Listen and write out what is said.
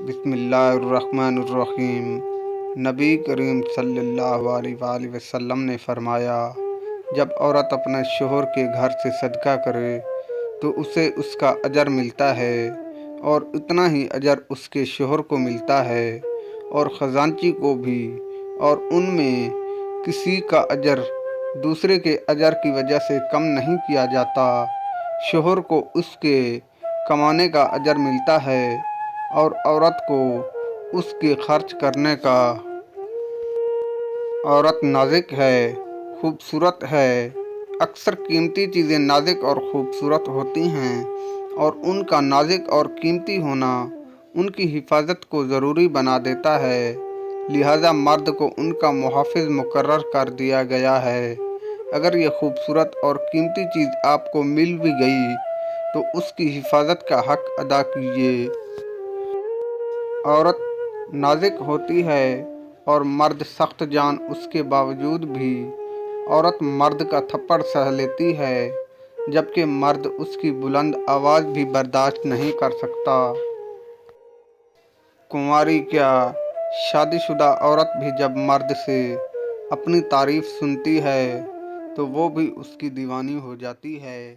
بسم اللہ الرحمن الرحیم۔ نبی کریم صلی اللہ علیہ وآلہ وسلم نے فرمایا، جب عورت اپنے شوہر کے گھر سے صدقہ کرے تو اسے اس کا اجر ملتا ہے اور اتنا ہی اجر اس کے شوہر کو ملتا ہے اور خزانچی کو بھی، اور ان میں کسی کا اجر دوسرے کے اجر کی وجہ سے کم نہیں کیا جاتا۔ شوہر کو اس کے کمانے کا اجر ملتا ہے اور عورت کو اس کے خرچ کرنے کا۔ عورت نازک ہے، خوبصورت ہے۔ اکثر قیمتی چیزیں نازک اور خوبصورت ہوتی ہیں اور ان کا نازک اور قیمتی ہونا ان کی حفاظت کو ضروری بنا دیتا ہے، لہذا مرد کو ان کا محافظ مقرر کر دیا گیا ہے۔ اگر یہ خوبصورت اور قیمتی چیز آپ کو مل بھی گئی تو اس کی حفاظت کا حق ادا کیجیے۔ عورت نازک ہوتی ہے اور مرد سخت جان، اس کے باوجود بھی عورت مرد کا تھپڑ سہ لیتی ہے، جبکہ مرد اس کی بلند آواز بھی برداشت نہیں کر سکتا۔ کنواری کیا، شادی شدہ عورت بھی جب مرد سے اپنی تعریف سنتی ہے تو وہ بھی اس کی دیوانی ہو جاتی ہے۔